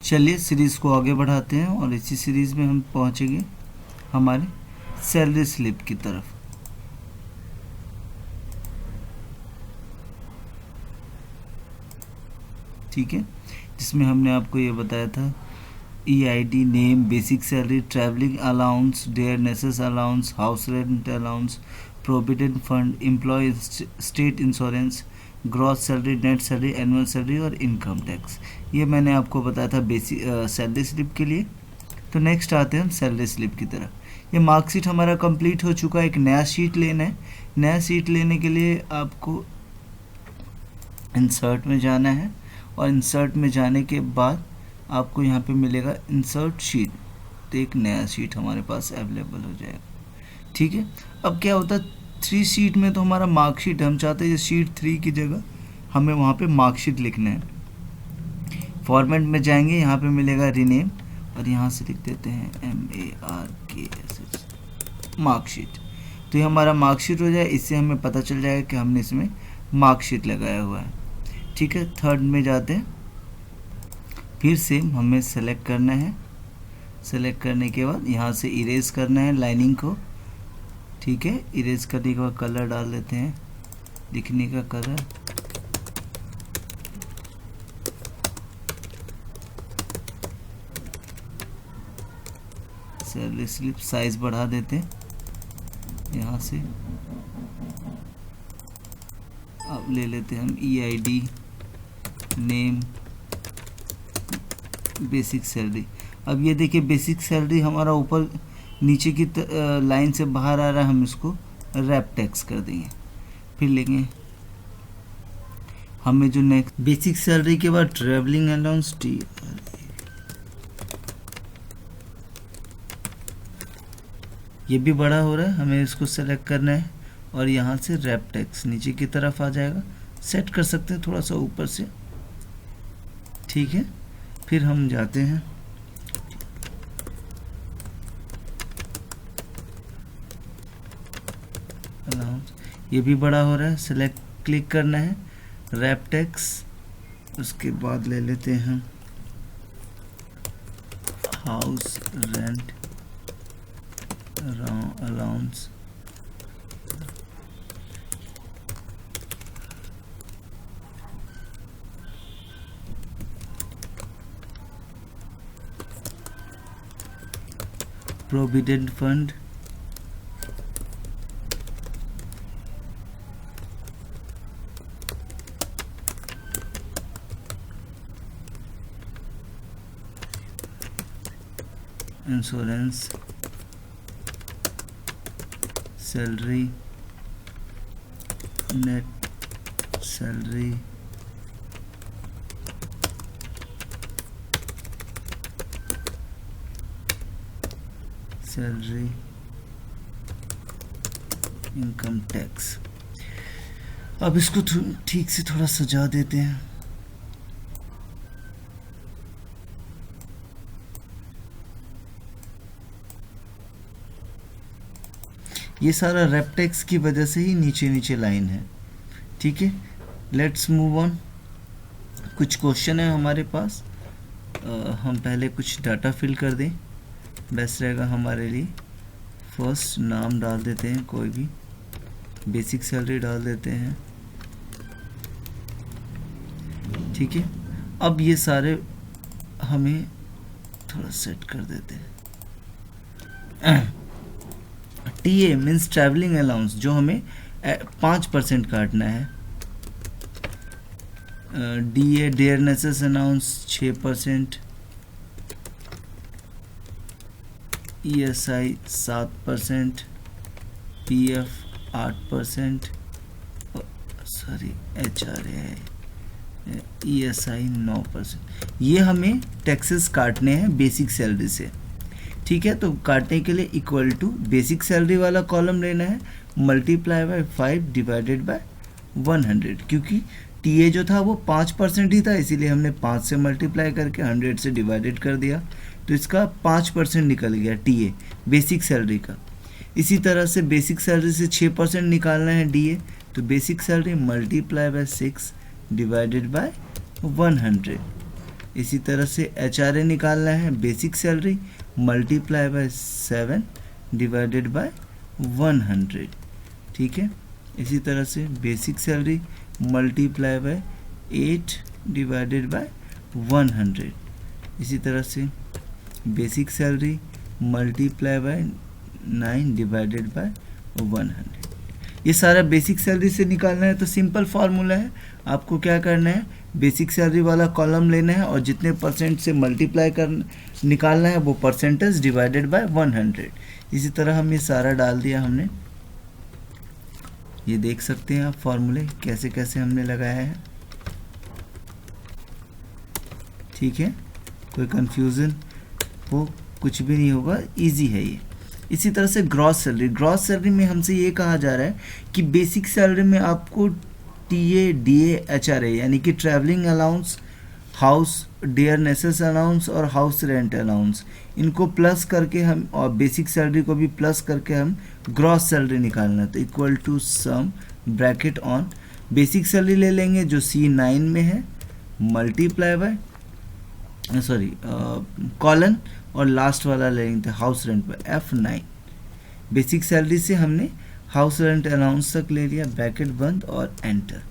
चलिए सीरीज़ को आगे बढ़ाते हैं और इसी सीरीज़ में हम पहुंचेंगे हमारे सैलरी स्लिप की तरफ। ठीक है, जिसमें हमने आपको ये बताया था EID, name, basic salary, travelling allowance, dearness allowance, house rent allowance, provident fund, employ state insurance, gross salary, net salary, annual salary और इनकम टैक्स। ये मैंने आपको बताया था बेसिक सैलरी स्लिप के लिए। तो नेक्स्ट आते हैं हम सैलरी स्लिप की तरफ। ये मार्कशीट हमारा कंप्लीट हो चुका है। एक नया शीट लेना है। नया शीट लेने के लिए आपको इंसर्ट में जाना है और इंसर्ट में जाने के बाद आपको यहाँ पे मिलेगा इंसर्ट शीट। तो एक नया शीट हमारे पास अवेलेबल हो जाएगा। ठीक है, अब क्या होता है 3 शीट में तो हमारा मार्कशीट, हम चाहते हैं शीट 3 की जगह हमें वहाँ पे मार्कशीट लिखना है। फॉर्मेट में जाएंगे, यहाँ पे मिलेगा रीनेम और यहाँ से लिख देते हैं MARKSH मार्कशीट। तो ये हमारा मार्कशीट हो जाए। इससे हमें पता चल जाएगा कि हमने इसमें मार्कशीट लगाया हुआ है। ठीक है, थर्ड में जाते हैं। फिर से हमें सेलेक्ट करना है। सेलेक्ट करने के बाद यहाँ से इरेज करना है लाइनिंग को। ठीक है, इरेज करने के बाद कलर डाल देते हैं, लिखने का कलर। सैलरी स्लिप साइज बढ़ा देते हैं यहाँ से। अब ले लेते हैं हम EID, नेम, बेसिक सैलरी। अब ये देखिए बेसिक सैलरी हमारा ऊपर नीचे की लाइन से बाहर आ रहा है, हम इसको रैप टैक्स कर देंगे। फिर लेंगे हमें जो नेक्स्ट बेसिक सैलरी के बाद ट्रैवलिंग अलाउंस ये भी बड़ा हो रहा है, हमें इसको सेलेक्ट करना है और यहाँ से रैप टैक्स नीचे की तरफ आ जाएगा। सेट कर सकते हैं थोड़ा सा ऊपर से। ठीक है, फिर हम जाते हैं अलाउंस, ये भी बड़ा हो रहा है, सेलेक्ट क्लिक करना है, रैप टैक्स। उसके बाद ले लेते हैं house rent allowance, provident fund, insurance, salary, net salary, salary, income tax. अब इसको ठीक से थोड़ा सजा देते हैं। ये सारा रैप टैक्स की वजह से ही नीचे नीचे लाइन है। ठीक है, लेट्स मूव ऑन। कुछ क्वेश्चन है हमारे पास। हम पहले कुछ डाटा फिल कर दें, बेस्ट रहेगा हमारे लिए। फर्स्ट नाम डाल देते हैं कोई भी, बेसिक सैलरी डाल देते हैं। ठीक है, अब ये सारे हमें थोड़ा सेट कर देते हैं। TA मीन्स ट्रैवलिंग अलाउंस, जो हमें 5% काटना है। DA dearness allowance 6%, ESI 7%, PF 8%, sorry HRA ESI 9%। ये हमें टैक्सेस काटने हैं बेसिक सैलरी से। ठीक है, तो काटने के लिए इक्वल टू बेसिक सैलरी वाला कॉलम लेना है, मल्टीप्लाई बाय 5 डिवाइडेड बाय 100। क्योंकि TA जो था वो 5% ही था, इसीलिए हमने 5 से मल्टीप्लाई करके 100 से डिवाइडेड कर दिया। तो इसका 5% निकल गया TA बेसिक सैलरी का। इसी तरह से बेसिक सैलरी से 6% निकालना है DA, तो basic salary multiply bye 6 divided by 100। इसी तरह से HRA निकालना है, basic salary multiply bye 7 divided by 100, ठीक है। इसी तरह से basic salary multiply bye 8 divided by 100, इसी तरह से basic salary multiply bye 9 divided by 100। ये सारा बेसिक सैलरी से निकालना है, तो सिंपल फार्मूला है, आपको क्या करना है, बेसिक सैलरी वाला कॉलम लेना है और जितने परसेंट से मल्टीप्लाई कर निकालना है वो परसेंटेज डिवाइडेड बाय 100। इसी तरह हम ये सारा डाल दिया हमने, ये देख सकते हैं आप फॉर्मूले कैसे कैसे हमने लगाया है, ठीक है। कोई कंफ्यूजन वो कुछ भी नहीं होगा, इजी है ये। इसी तरह से ग्रॉस सैलरी में हमसे ये कहा जा रहा है कि बेसिक सैलरी में आपको TA DA HRA यानी कि ट्रैवलिंग अलाउंस, हाउस डियरनेसेस अलाउंस और हाउस रेंट अलाउंस, इनको प्लस करके हम, और बेसिक सैलरी को भी प्लस करके हम ग्रॉस सैलरी निकालना है। तो equal to sum bracket on basic salary ले लेंगे जो C9 में है, मल्टीप्लाई बाय कॉलन, और लास्ट वाला ले लेंगे हाउस रेंट पर F9। बेसिक सैलरी से हमने हाउस रेंट अलाउंस तक ले लिया, ब्रैकेट बंद और एंटर।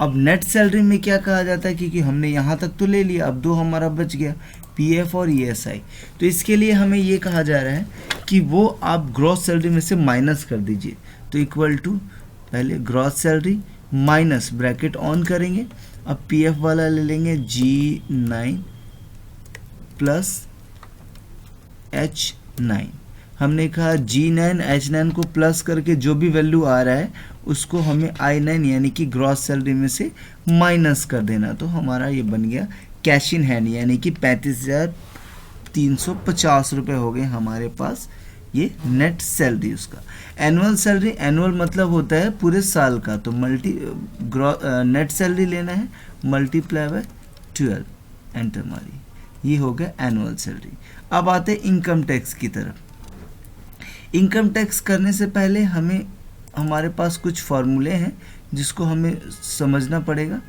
अब नेट सैलरी में क्या कहा जाता है, क्योंकि हमने यहाँ तक तो ले लिया, अब 2 हमारा बच गया, PF और ESI। तो इसके लिए हमें ये कहा जा रहा है कि वो आप ग्रॉस सैलरी में से माइनस कर दीजिए। तो इक्वल टू पहले gross salary minus bracket on करेंगे, अब PF वाला ले लेंगे G9 प्लस H9। हमने कहा G9 H9 को प्लस करके जो भी वैल्यू आ रहा है उसको हमें I9 यानी कि ग्रॉस सैलरी में से माइनस कर देना। तो हमारा ये बन गया कैश इन हैंड, यानी कि 35,350 रुपये हो गए हमारे पास, ये नेट सैलरी उसका। एनुअल सैलरी, एनुअल मतलब होता है पूरे साल का, तो नेट सैलरी लेना है मल्टीप्लाई बाय 12, एंटर मारिए, ये हो गया एनुअल सैलरी। अब आते हैं इनकम टैक्स की तरफ। इनकम टैक्स करने से पहले हमारे पास कुछ फॉर्मूले हैं जिसको हमें समझना पड़ेगा,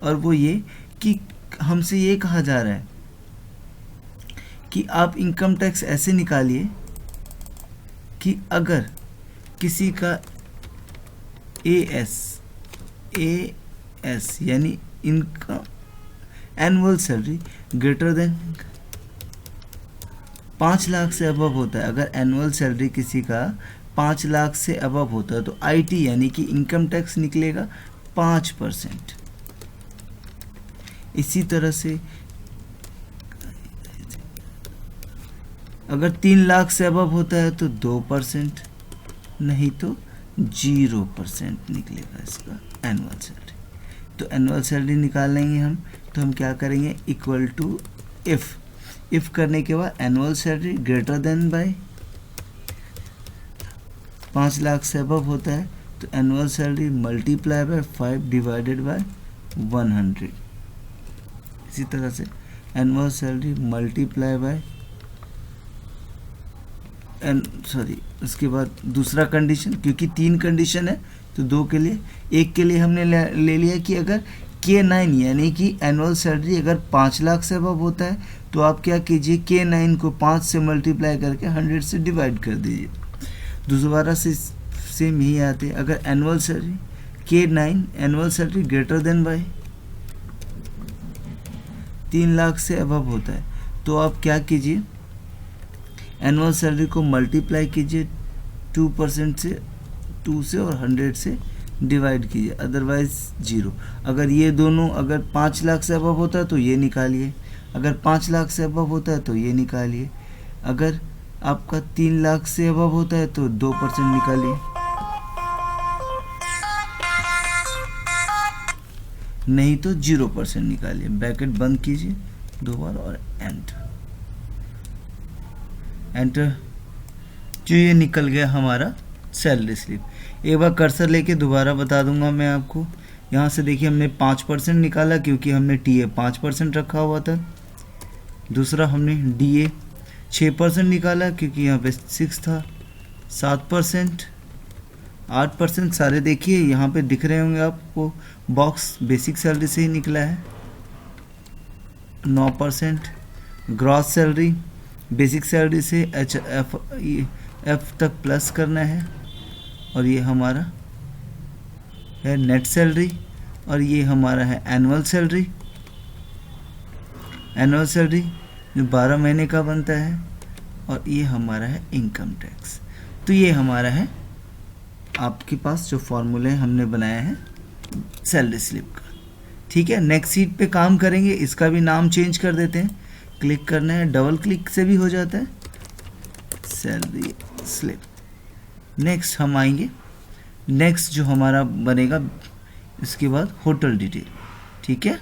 और वो ये कि हमसे ये कहा जा रहा है कि आप इनकम टैक्स ऐसे निकालिए कि अगर किसी का AS यानी income annual salary greater then 5 lakh से अबव होता है, अगर एनुअल सैलरी किसी का 5 लाख से अबव होता है तो IT यानी कि इनकम टैक्स निकलेगा 5%। इसी तरह से अगर 3 लाख से अबव होता है तो 2%, नहीं तो 0% निकलेगा इसका एनुअल सैलरी। तो एनुअल सैलरी निकाल लेंगे हम, तो हम क्या करेंगे, इक्वल टू इफ़ करने के बाद annual salary greater than by 5 lakh से अबव होता है तो annual salary multiply by 5 divided by 100। इसी तरह से एनुअल सैलरी मल्टीप्लाई बाय उसके बाद दूसरा कंडीशन, क्योंकि 3 कंडीशन है तो 2 के लिए, एक के लिए हमने ले लिया कि अगर K9 यानी कि एनुअल सैलरी अगर 5 लाख से अबव होता है तो आप क्या कीजिए, K9 को 5 से मल्टीप्लाई करके 100 से डिवाइड कर दीजिए। दोबारा से सेम ही आते हैं, अगर annual salary K9 annual salary greater than by 3 lakh से अबव होता है तो आप क्या कीजिए, एनुअल सैलरी को मल्टीप्लाई कीजिए 2% से, 2 से और 100 से डिवाइड कीजिए, अदरवाइज 0। अगर ये दोनों अगर 5 लाख से अबव होता है तो ये निकालिए, अगर 5 लाख से अबव होता है तो ये निकालिए, अगर आपका 3 लाख से अबव होता है तो 2% निकालिए, नहीं तो 0% निकालिए। ब्रैकेट बंद कीजिए 2 बार और एंटर। जो ये निकल गया हमारा सैलरी स्लिप। एक बार कर्सर लेके दोबारा बता दूंगा मैं आपको। यहाँ से देखिए हमने 5% निकाला क्योंकि हमने TA 5% रखा हुआ था। दूसरा हमने DA 6% निकाला क्योंकि यहाँ पे 6 था। 7%, 8% सारे देखिए यहाँ पे दिख रहे होंगे आपको बॉक्स, बेसिक सैलरी से ही निकला है। 9%। ग्रॉस सैलरी, बेसिक सैलरी से एफ तक प्लस करना है, और ये हमारा है नेट सैलरी, और ये हमारा है एनुअल सैलरी। एनुअल सैलरी जो 12 महीने का बनता है, और ये हमारा है इनकम टैक्स। तो ये हमारा है आपके पास जो फॉर्मूले हमने बनाया है सैलरी स्लिप का। ठीक है, नेक्स्ट शीट पे काम करेंगे। इसका भी नाम चेंज कर देते हैं, क्लिक करना है, डबल क्लिक से भी हो जाता है, सैलरी स्लिप। नेक्स्ट हम आएंगे, नेक्स्ट जो हमारा बनेगा इसके बाद होटल डिटेल। ठीक है।